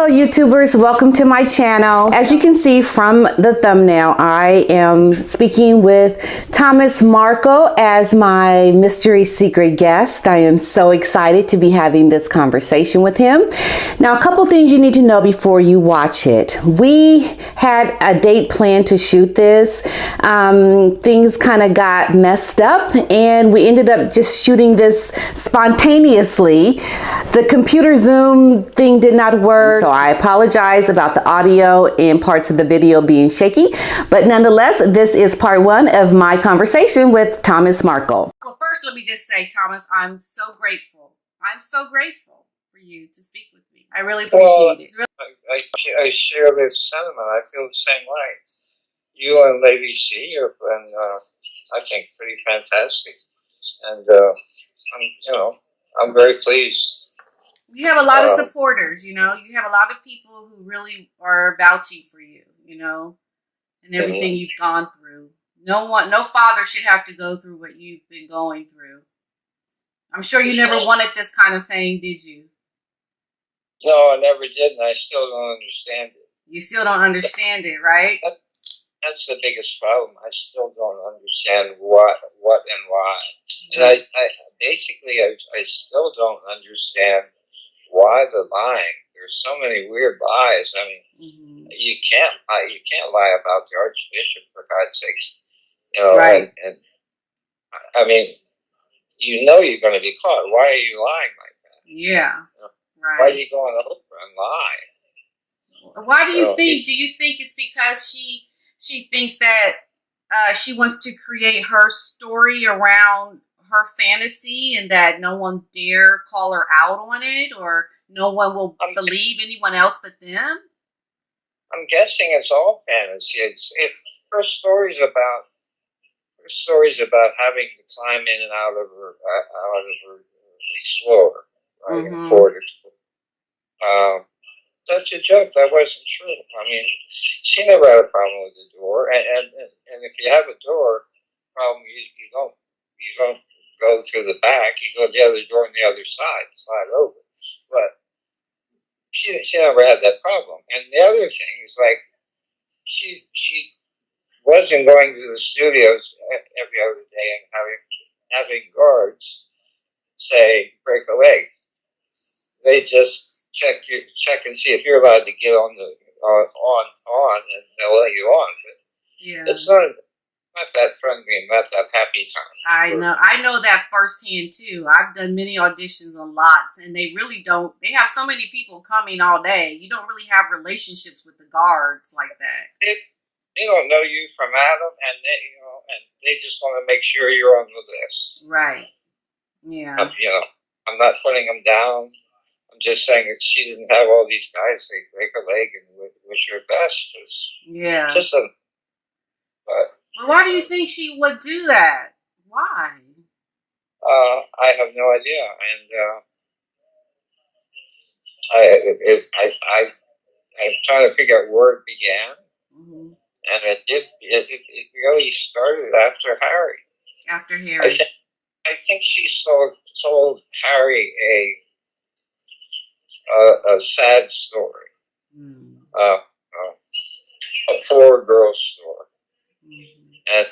Hello YouTubers, welcome to my channel. As you can see from the thumbnail, I am speaking with Thomas Markle as my mystery secret guest. I am so excited to be having this conversation with him. Now, a couple things you need to know before you watch it. We had a date planned to shoot this. Things kind of got messed up and we ended up just shooting this spontaneously. The computer Zoom thing did not work, so I apologize about the audio and parts of the video being shaky, but nonetheless, this is part one of my conversation with Thomas Markle. Well, first, let me just say, Thomas, I'm so grateful. I'm so grateful for you to speak with me. I really appreciate it. I share this sentiment. I feel the same way. You and Lady C have been, I think, pretty fantastic, and I'm very pleased. You have a lot of supporters, you know. You have a lot of people who really are vouching for you, you know, and everything you've gone through. No father should have to go through what you've been going through. I'm sure you never wanted this kind of thing, did you? No, I never did, and I still don't understand it. You still don't understand it, right? That's the biggest problem. I still don't understand what and why. And I still don't understand why the lying. There's so many weird lies. I mean, you can't lie about the Archbishop, for God's sakes. You know, right? And I mean, you know you're going to be caught. Why are you lying like that? Yeah, you know? Right. Why are you going over and lie? Why do you think? Do you think it's because she thinks that she wants to create her story around her fantasy and that no one dare call her out on it, or no one will believe anyone else but them? I'm guessing it's all fantasy. Her stories about having to climb in and out of her explorer, right? Quarters. That's a joke. That wasn't true. I mean, she never had a problem with the door, and if you have a door problem, you don't go through the back. You go the other door on the other side, slide over. But she never had that problem. And the other thing is, like, she wasn't going to the studios every other day and having guards say break a leg. They just check and see if you're allowed to get on and they'll let you on. But it's not that friendly and not that happy time. I know that firsthand too. I've done many auditions on lots, and they really don't. They have so many people coming all day. You don't really have relationships with the guards like that. They don't know you from Adam, and they just want to make sure you're on the list. Right. Yeah. I'm not putting them down. I'm just saying that she didn't have all these guys say break a leg and wish her best. But why do you think she would do that? Why? I have no idea, and I'm trying to figure out where it began, and it really started after Harry. After Harry, I think she told Harry a sad story, a poor girl's story. And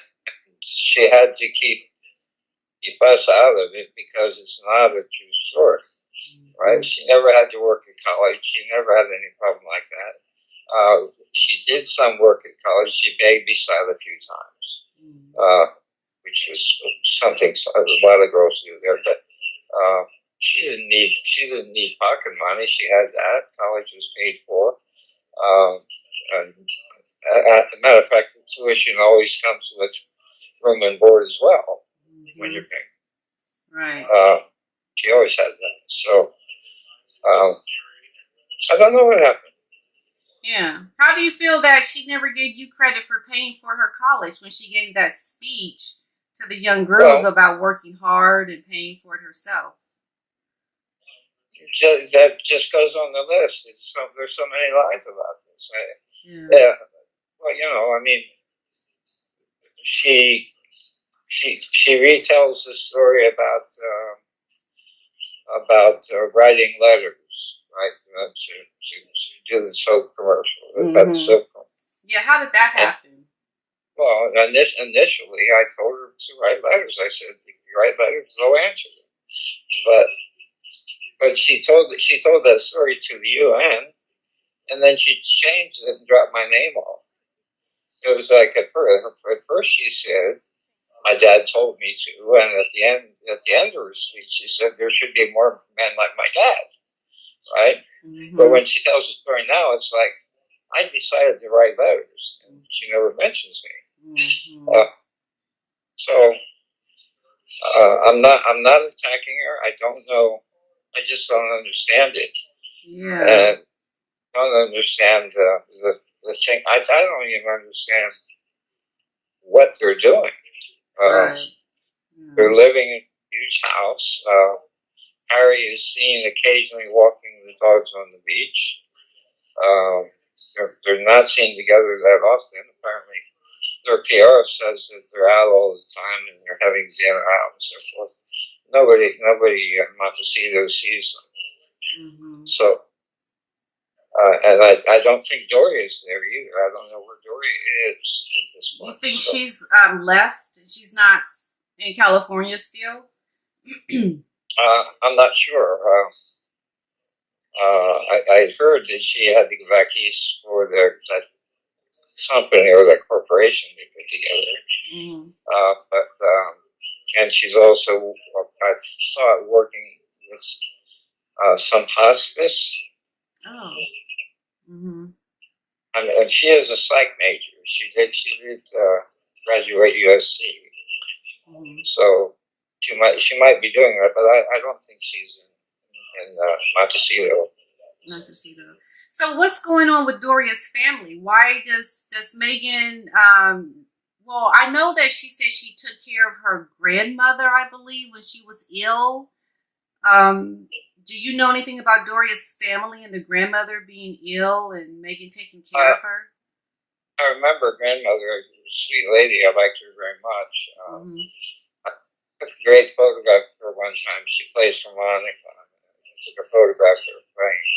she had to keep us out of it because it's not a true story, right? She never had to work at college. She never had any problem like that. She did some work at college. She babysat a few times, which was something a lot of girls do there. But she didn't need pocket money. She had that. College was paid for. And as a matter of fact, the tuition always comes with room and board as well when you're paying. Right. She always had that. So I don't know what happened. Yeah. How do you feel that she never gave you credit for paying for her college when she gave that speech to the young girls about working hard and paying for it herself? That just goes on the list. There's so many lies about this. Yeah. Well, I mean, she retells the story about writing letters right? To do the soap commercial. Mm-hmm. Soap. Yeah, how did that happen? Well, initially, I told her to write letters. I said, if you write letters, they'll answer them. But she told that story to the UN, and then she changed it and dropped my name off. It was like at first she said, my dad told me to, and at the end of her speech, she said there should be more men like my dad, right? Mm-hmm. But when she tells the story now, it's like I decided to write letters, and she never mentions me. Mm-hmm. So I'm not attacking her. I don't know. I just don't understand it. Yeah. And don't understand the thing. I don't even understand what they're doing. Right. They're living in a huge house. Harry is seen occasionally walking the dogs on the beach. They're not seen together that often. Apparently, their PR says that they're out all the time and they're having dinner out and so forth. Nobody in Montecito sees them. Mm-hmm. So, and I don't think Doria is there either. I don't know where Doria is at this point. You think she's left? She's not in California still? I'm not sure. I heard that she had to go back east for that company or that corporation they put together. Mm-hmm. And she's also, I saw it working with some hospice. Oh. Mm-hmm. And she is a psych major. She did graduate USC. Mm-hmm. So she might be doing that, but I don't think she's in Montecito. Montecito. So what's going on with Doria's family? Why does Meghan? Well, I know that she said she took care of her grandmother, I believe, when she was ill. Do you know anything about Doria's family and the grandmother being ill and Meghan taking care of her? I remember grandmother, a sweet lady. I liked her very much. Mm-hmm. I took a great photograph of her one time. She plays harmonica. I took a photograph of her playing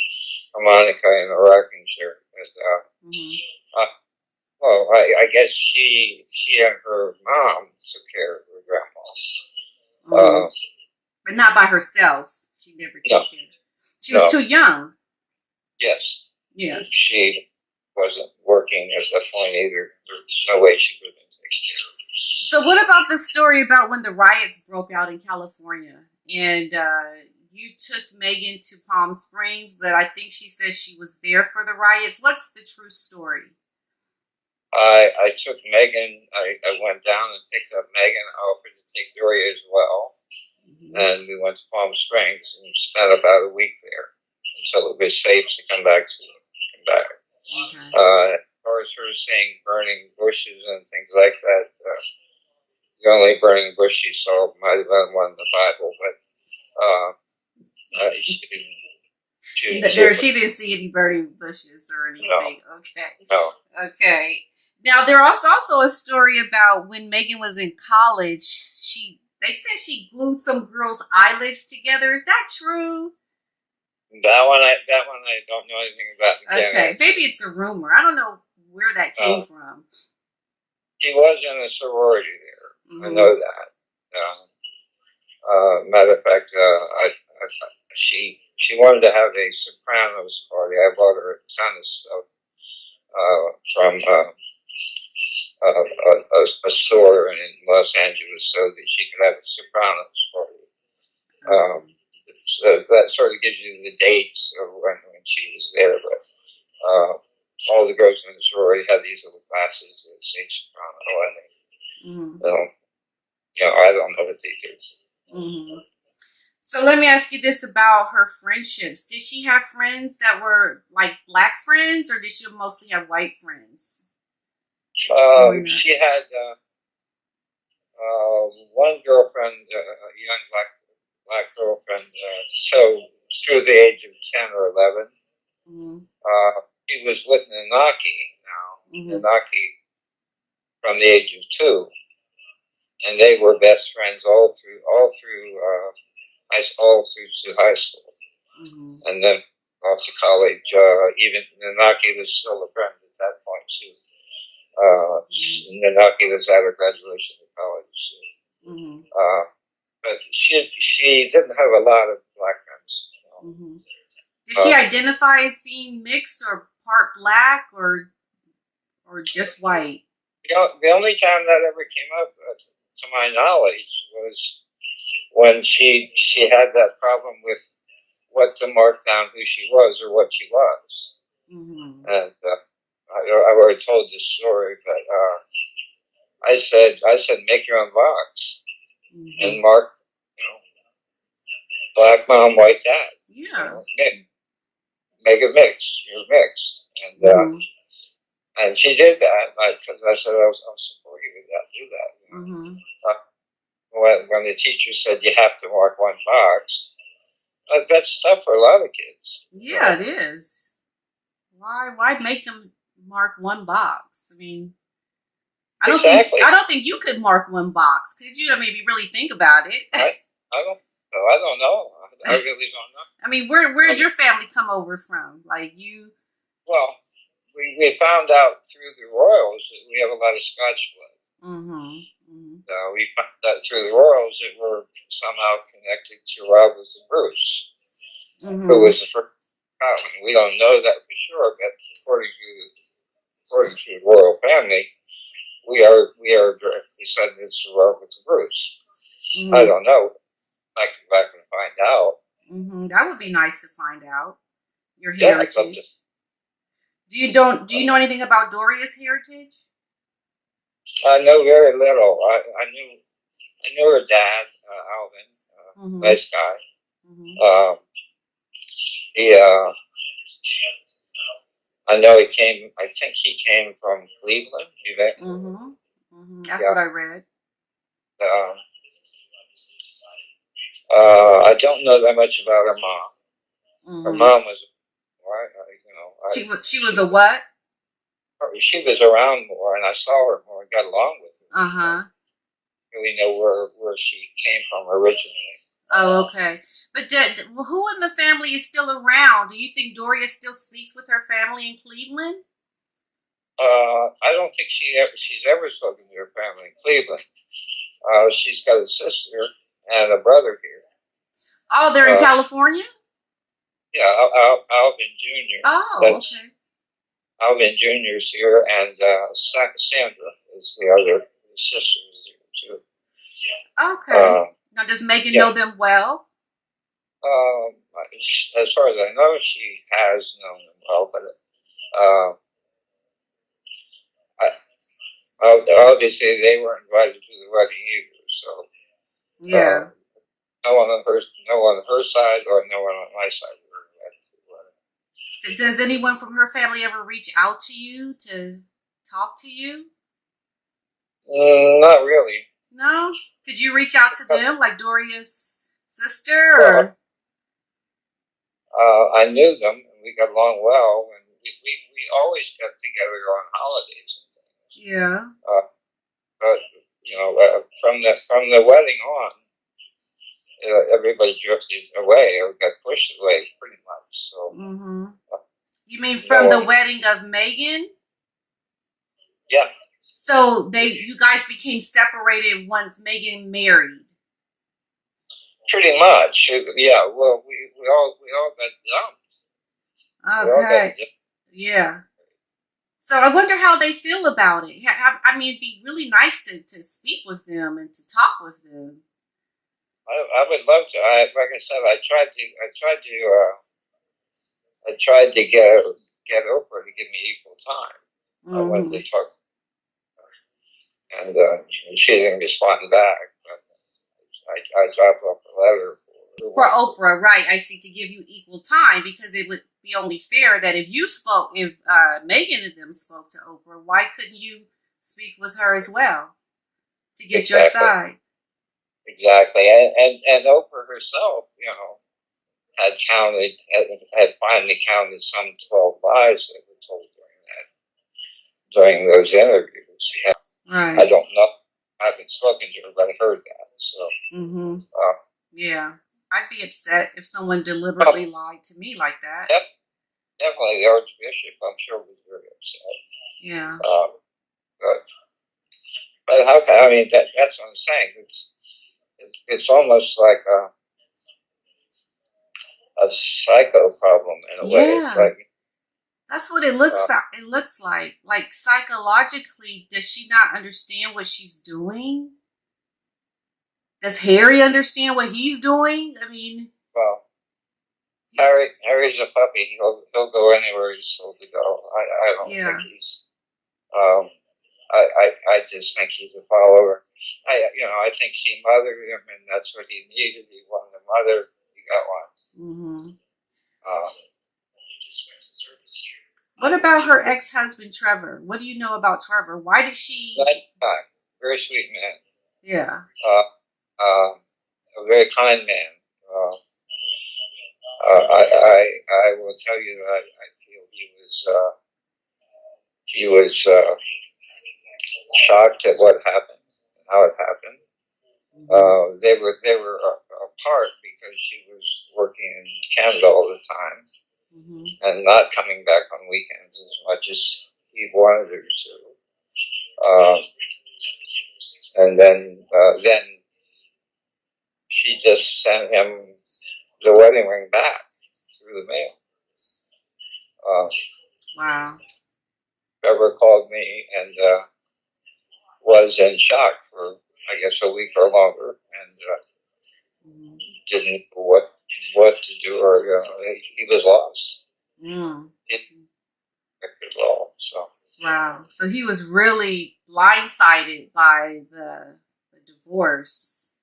harmonica in a rocking chair. Well, I guess she and her mom took care of her grandma. But not by herself. She never took care. She was too young. Yes. Yeah. She wasn't working at that point either. There's no way she could have been taken care of. So what about the story about when the riots broke out in California and you took Meghan to Palm Springs, but I think she says she was there for the riots. What's the true story? I took Meghan. I went down and picked up Meghan. I offered to take Doria as well. Mm-hmm. And we went to Palm Springs and spent about a week there until it was safe to come back. Okay. As far as her saying burning bushes and things like that, the only burning bush she saw might have been one in the Bible, but she didn't see any burning bushes or anything. No. Okay. No. Okay. Now there was also a story about when Meghan was in college. They said she glued some girls' eyelids together. Is that true? That one I don't know anything about. Okay, maybe it's a rumor. I don't know where that came from. She was in a sorority there. Mm-hmm. I know that. Matter of fact, she wanted to have a Sopranos party. I bought her a ton of stuff from a store in Los Angeles so that she could have a Sopranos party. So that sort of gives you the dates of when she was there. But all the girls in the sorority had these little glasses that say Soprano, and I don't know what they do. Mm-hmm. So let me ask you this about her friendships. Did she have friends that were like black friends, or did she mostly have white friends? She had one girlfriend, a young black girlfriend, so through the age of 10 or 11. Mm-hmm. He was with Nanaki now, Nanaki from the age of 2, and they were best friends all through high school. Mm-hmm. And then lost a college. Even Nanaki was still a friend at that point. She was Nanaki was at her graduation of college. Mm-hmm. But she didn't have a lot of black friends. Mm-hmm. Did she identify as being mixed or part black or just white? The only time that ever came up, to my knowledge, was when she had that problem with what to mark down who she was or what she was. Mm-hmm. And I've already told this story, but I said make your own box and mark, black mom, white dad. Yeah. Make it mix. You're mixed, and she did that. Because I said I was support you with that. Do that. When the teacher said you have to mark one box, that's tough for a lot of kids. Yeah, it is. Why make them mark one box? I mean, I don't think you could mark one box. Could you? I mean, if you really think about it. I don't know. I really don't know. I mean, where's your family come over from? Like you? Well, we found out through the royals that we have a lot of Scotch blood. We found out through the royals that we're somehow connected to Robert and Bruce, who was the first Scotland. We don't know that for sure, but according to the royal family, we are direct descendants of Robert and Bruce. I don't know. I can go back and find out. That would be nice to find out your heritage. Do you know anything about Doria's heritage? I know very little. I knew her dad, Alvin, nice guy. I know he came. I think he came from Cleveland. That's what I read. I don't know that much about her mom. Her mom was, she was a what? She was around more, and I saw her more and got along with her. Really know where she came from originally. Oh, okay. But who in the family is still around? Do you think Doria still speaks with her family in Cleveland? I don't think she's ever spoken to her family in Cleveland. She's got a sister and a brother here. Oh, they're in California? Yeah, Alvin Jr. Oh, okay. Alvin Jr. is here, and Sandra is the other sister here, too. Okay. Now, does Meghan know them well? As far as I know, she has known them well, but obviously they weren't invited to the wedding either, so... Yeah. No one on her side or no one on my side. Does anyone from her family ever reach out to you to talk to you? Not really. No? Could you reach out to them, like Doria's sister? Or? I knew them, and we got along well, and we always got together on holidays and things. Yeah. But from the wedding on, everybody drifted away or got pushed away pretty much. So, you mean from the wedding of Meghan? Yeah. So you guys became separated once Meghan married. Pretty much, yeah. Well, we all got dumped. Okay. Yeah. So I wonder how they feel about it. I mean, it'd be really nice to speak with them and to talk with them. I would love to. Like I said, I tried to get Oprah to give me equal time once they talked, and she didn't respond back. But I dropped off a letter for Oprah, right? I see, to give you equal time, because it would be only fair that if Meghan and them spoke to Oprah, why couldn't you speak with her as well to get your side? Exactly, and Oprah herself, had finally counted some 12 lies that were told during those interviews. Right. I don't know. I haven't spoken to her, but I heard that. So. Yeah, I'd be upset if someone deliberately lied to me like that. Yep, definitely the Archbishop, I'm sure, was very upset. Yeah. But how can, I mean, that's what I'm saying. It's almost like a psycho problem in a way. It's like, that's what it looks like. It looks like psychologically, does she not understand what she's doing? Does Harry understand what he's doing? I mean, well, Harry's a puppy. He'll go anywhere he's told to go. I don't think he's. I just think he's a follower. I think she mothered him, and that's what he needed. He wanted a mother. He got one. Mm-hmm. What about her ex-husband, Trevor? What do you know about Trevor? Why did she... Very sweet man. Yeah. A very kind man. I will tell you that I feel he was shocked at what happened, how it happened. Mm-hmm. They were apart because she was working in Canada all the time. Mm-hmm. And not coming back on weekends as much as he wanted her to. And then she just sent him the wedding ring back through the mail. Wow. Trevor called me and was in shock for, I guess, a week or longer, and didn't know what to do, or he was lost. He didn't at all. So. Wow. So he was really blindsided by the divorce.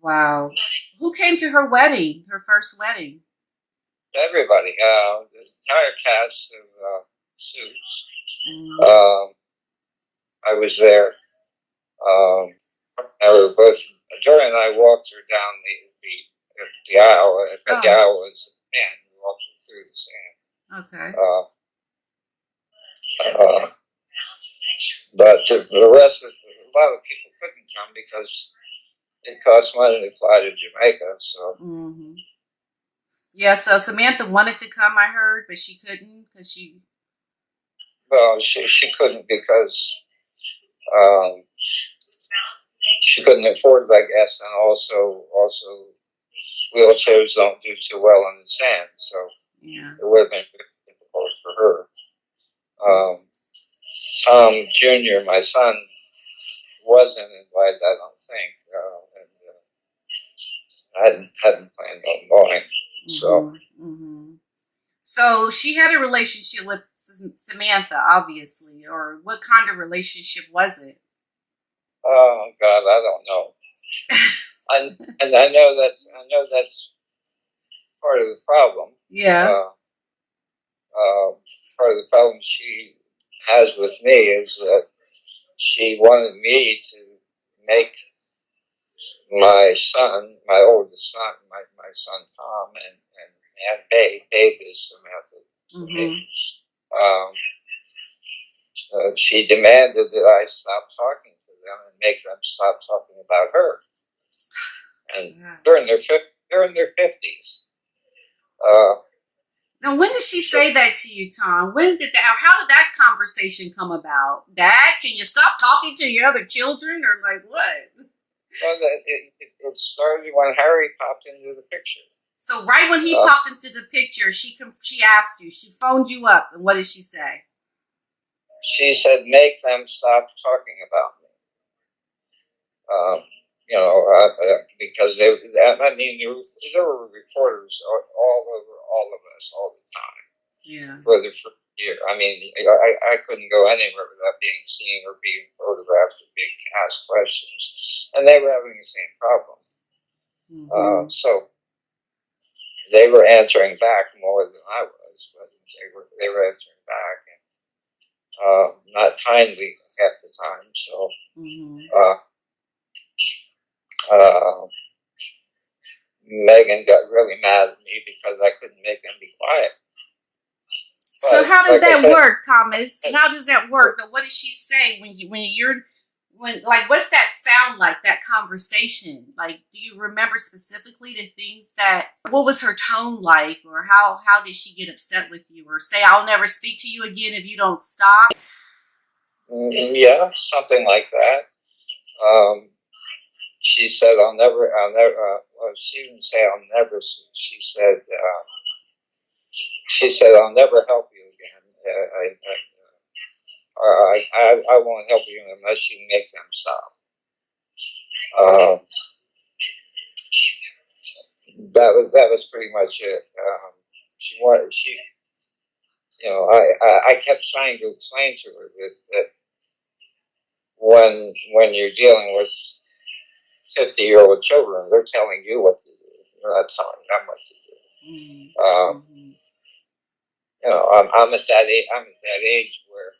Wow. Who came to her wedding? Her first wedding? Everybody. The entire cast of Suits. Mm-hmm. I was there. Doria and I walked her down the aisle. The aisle was sand. We walked her through the sand. Okay. But the rest of a lot of people couldn't come because it cost money to fly to Jamaica. So. Mm-hmm. Yeah. So Samantha wanted to come, I heard, but she couldn't because she. Well, she couldn't because. She couldn't afford it, I guess, and also wheelchairs don't do too well on the sand, so it would have been difficult for her. Tom Jr., my son, wasn't invited, I don't think, and hadn't planned on going. So. Mm-hmm. So she had a relationship with Samantha, obviously, or what kind of relationship was it? Oh God, I don't know. And I know that's part of the problem. Yeah. Part of the problem she has with me is that she wanted me to make my son, my oldest son, my son Tom, and Babe is Samantha. Mm-hmm. She demanded that I stop talking to them and make them stop talking about her. And during their 50s. Now, when did she say that to you, Tom? How did that conversation come about? Dad, can you stop talking to your other children, or like what? Well, it started when Harry popped into the picture. So right when he popped into the picture, she asked you, she phoned you up, and what did she say? She said, "Make them stop talking about me." Because there were reporters all over all of us all the time. Yeah. For the first year, I mean, I couldn't go anywhere without being seen or being photographed or being asked questions, and they were having the same problem. Mm-hmm. So they were answering back more than I was, but they were answering back, and not kindly at the time. So. Mm-hmm. Meghan got really mad at me because I couldn't make them be quiet. But, so how does that work, Thomas? How does that work? What does she say when you're when, like, what's that sound like, that conversation? Like, do you remember specifically the things what was her tone like, or how did she get upset with you, or say, I'll never speak to you again if you don't stop? Yeah, something like that. She said, I'll never, well, she didn't say I'll never, she said, I'll never help you again. I won't help you unless you make them stop. That was pretty much it. I kept trying to explain to her that when you're dealing with 50-year-old children, they're telling you what to do. You're not telling them what to do. I'm at that age. I'm at that age where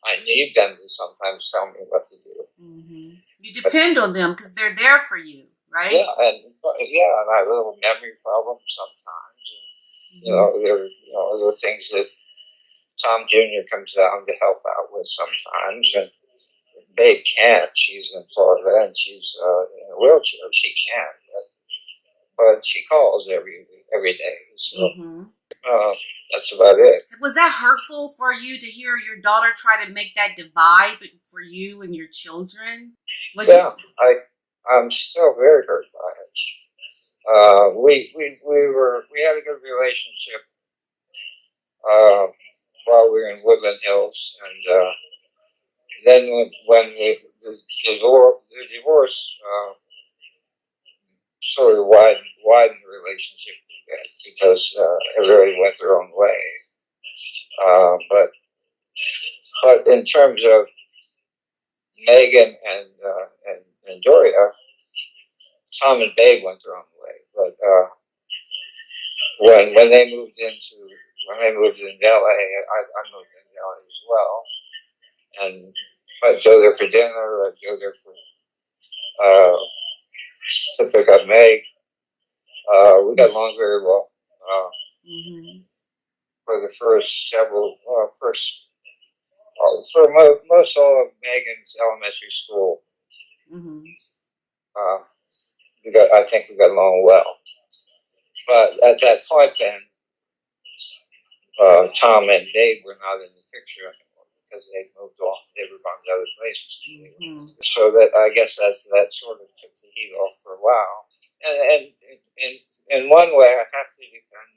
I need them to sometimes tell me what to do. You depend on them because they're there for you, right? Yeah, and I have a little memory problem sometimes. And, there are things that Tom Jr. comes down to help out with sometimes, and Babe can't. She's in Florida and she's in a wheelchair. She can't, but she calls every day. So that's about it. Was that hurtful for you to hear your daughter try to make that divide for you and your children? I'm still very hurt by it. We had a good relationship while we were in Woodland Hills, and then when the divorce sort of widened the relationship because everybody went their own way. But in terms of Meghan and Doria, Tom and Babe went their own way. But when they moved into LA, I moved into LA as well. And I'd go there for dinner. I'd go there to pick up Meg. We got along very well for the first for most all of Megan's elementary school. I think we got along well. But at that point then, Tom and Dave were not in the picture anymore because they moved on. They were gone to other places. So that I guess that sort of took the heat off for a while. And in one way, I have to defend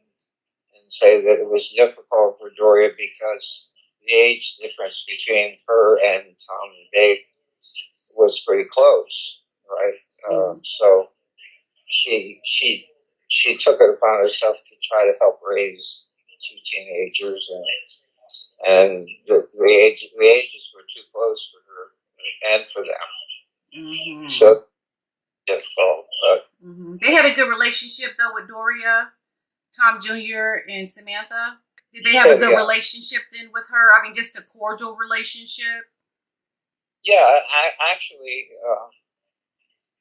and say that it was difficult for Doria because the age difference between her and Tom and Dave was pretty close, right? So she took it upon herself to try to help raise two teenagers, and the ages were too close for her and for them. So difficult. They had a good relationship though with Doria, Tom Jr. and Samantha. Did they have a good relationship then with her? I mean, just a cordial relationship? Yeah, I actually,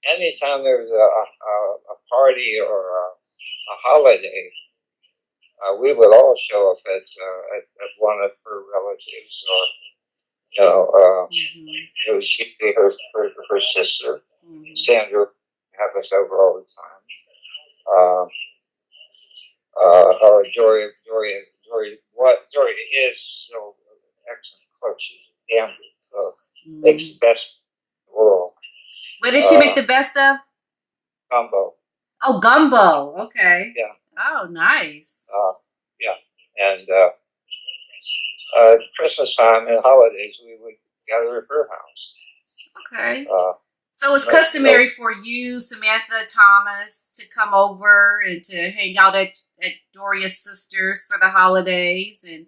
anytime there was a party or a holiday, we would all show up at one of her relatives, or it was usually her sister, Sandra, have us over all the time. Or Doria is so excellent cook. She's a damn good cook. Makes the best in the world. What did she make the best of? Gumbo. Oh, gumbo. Okay. Yeah. Oh, nice. Yeah. And Christmas time and holidays, we would gather at her house. Okay. So it's customary for you, Samantha, Thomas, to come over and to hang out at Doria's sister's for the holidays. And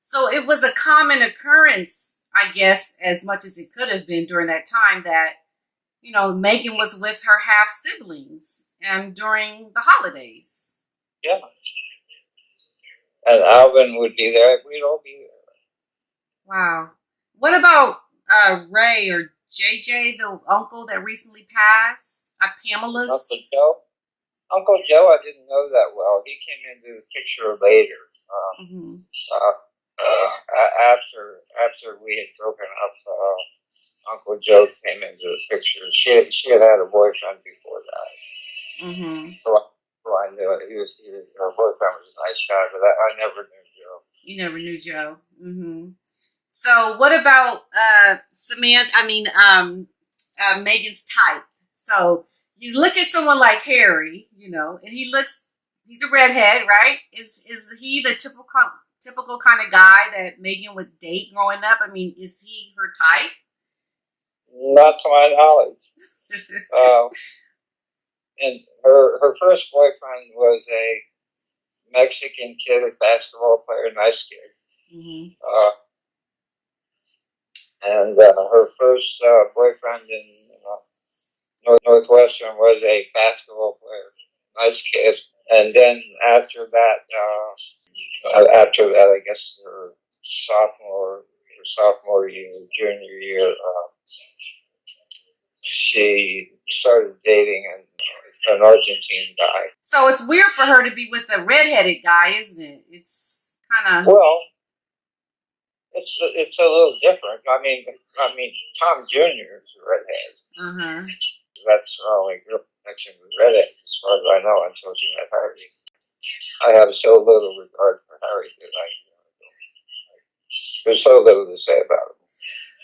so it was a common occurrence, I guess, as much as it could have been during that time, that, Meghan was with her half-siblings during the holidays. Yeah. And Alvin would be there. We'd all be there. Wow. What about Ray or JJ, the uncle that recently passed? Pamela's? Uncle Joe, I didn't know that well. He came into the picture later. After we had broken up, Uncle Joe came into the picture. She had had a boyfriend before that. Mm-hmm. So I knew it. Her boyfriend was a nice guy, but I never knew Joe. You never knew Joe. Mm-hmm. So what about Meghan's type? So you look at someone like Harry, and he's a redhead, right? Is he the typical kind of guy that Meghan would date growing up? I mean, is he her type? Not to my knowledge. And her first boyfriend was a Mexican kid, a basketball player, nice kid. Mm-hmm. And her first boyfriend in Northwestern was a basketball player, nice kid. And then after that, I guess her sophomore year, junior year, she started dating an Argentine guy. So it's weird for her to be with a redheaded guy, isn't it? It's kind of it's a little different. I mean, Tom Jr. is a redhead. Uh-huh. That's her only real connection with redhead, as far as I know, until she met Harry. I have so little regard for Harry that there's so little to say about him.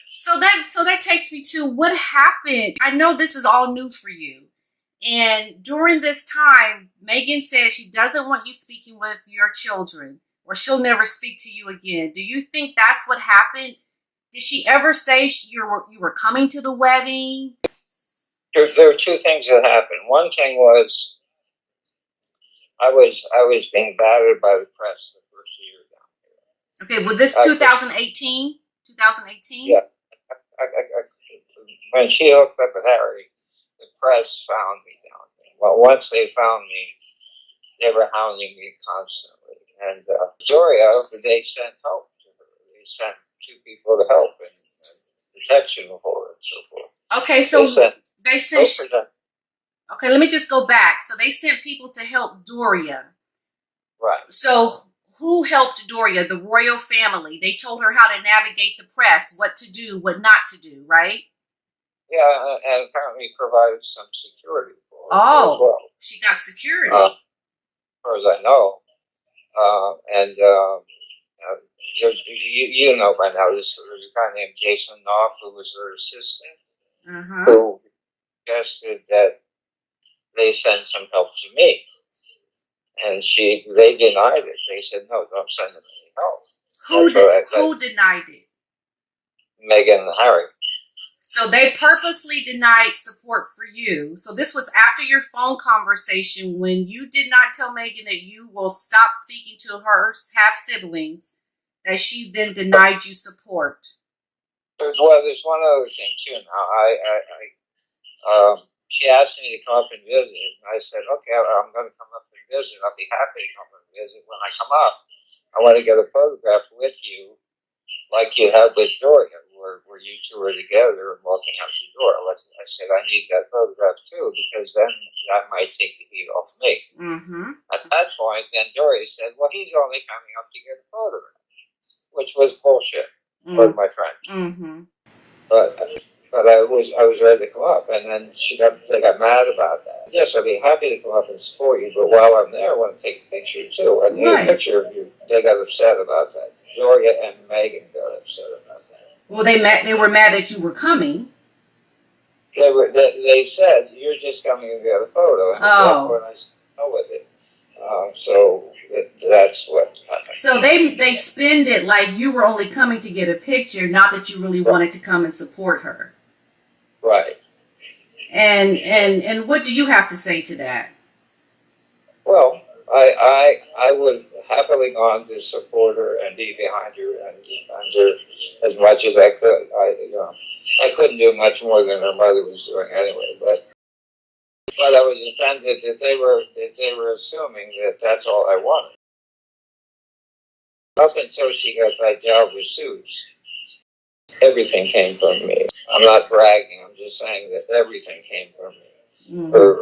So that takes me to what happened. I know this is all new for you. And during this time, Meghan says she doesn't want you speaking with your children, or she'll never speak to you again. Do you think that's what happened? Did she ever say you were coming to the wedding? There were two things that happened. One thing was I was being battered by the press the first year down here. Okay, well, this 2018? 2018? Yeah. When she hooked up with Harry, the press found me down there. Well, once they found me, they were hounding me constantly. And Doria, they sent help to her. They sent two people to help and protection for her and so forth. Okay, so they sent. Okay, let me just go back. So they sent people to help Doria. Right. So who helped Doria? The royal family. They told her how to navigate the press, what to do, what not to do, right? Yeah, and apparently provided some security for her as well. She got security. As far as I know. You know by now, there's a guy named Jason Knopf who was her assistant, who suggested that they send some help to me. And they denied it. They said, no, don't send them any help. Who denied it? Meghan and Harry. So they purposely denied support for you. So this was after your phone conversation when you did not tell Meghan that you will stop speaking to her half-siblings, that she then denied you support. There's one other thing, too. Now, she asked me to come up and visit, and I said, okay, I'm going to come up and visit. I'll be happy to come and visit. When I come up, I want to get a photograph with you, like you have with Doria, where you two are together and walking out the door. I said, I need that photograph, too, because then that might take the heat off me. Mm-hmm. At that point, then Doria said, well, he's only coming up to get a photograph, which was bullshit, pardon my French. Mm-hmm. But I was ready to come up, and then they got mad about that. Yes, I'd be happy to come up and support you, but while I'm there, I want to take a picture too. I need a picture of you. They got upset about that. Doria and Meghan got upset about that. Well, they were mad that you were coming. They said you're just coming to get a photo, and at that point I said no with it. So that's what happened. So they spend it like you were only coming to get a picture, not that you really wanted to come and support her. Right. And what do you have to say to that? Well, I would happily go on to support her and be behind her and defend her as much as I could. I couldn't do much more than her mother was doing anyway, but I was offended that they were assuming that that's all I wanted. Up until she got that job with Suits, everything came from me. I'm not bragging. I'm just saying that everything came from me. Mm-hmm. Her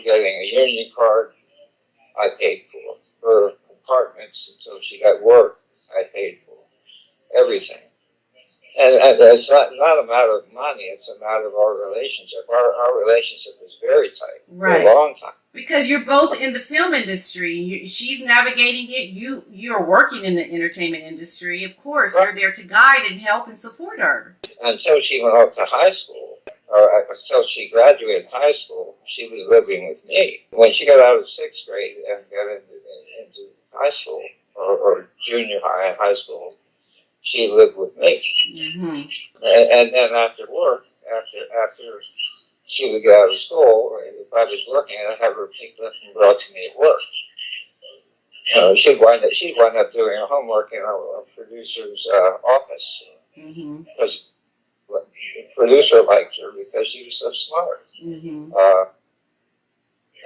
getting a union card, I paid for. Her apartments until she got work, I paid for. Everything. And it's not a matter of money, it's a matter of our relationship. Our relationship was very tight for a long time. Because you're both in the film industry. She's navigating it. You're working in the entertainment industry. Of course, you're there to guide and help and support her. Until she went off to high school, or until she graduated high school, she was living with me. When she got out of 6th grade and got into high school, or junior high and high school, she lived with me. And then after work, after she would get out of school, if I was working, I'd have her picked up and brought to me at work. She'd wind up doing her homework in a producer's office. Because the producer liked her because she was so smart.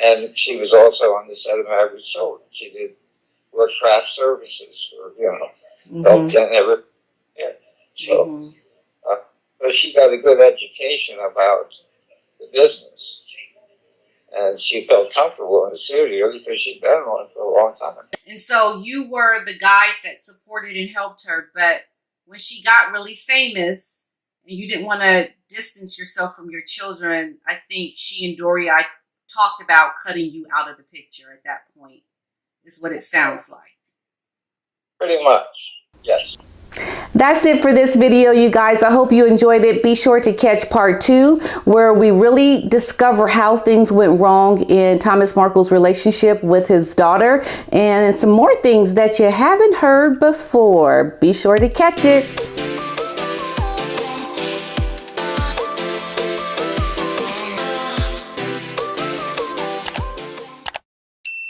And she was also on the set of Married Children. She did work craft services, or helped every. So, but she got a good education about the business, and she felt comfortable in the studio because she'd been on it for a long time. And so you were the guide that supported and helped her, but when she got really famous and you didn't want to distance yourself from your children, I think she and Doria talked about cutting you out of the picture at that point, is what it sounds like. Pretty much, yes. That's it for this video, you guys. I hope you enjoyed it. Be sure to catch part 2, where we really discover how things went wrong in Thomas Markle's relationship with his daughter, and some more things that you haven't heard before. Be sure to catch it.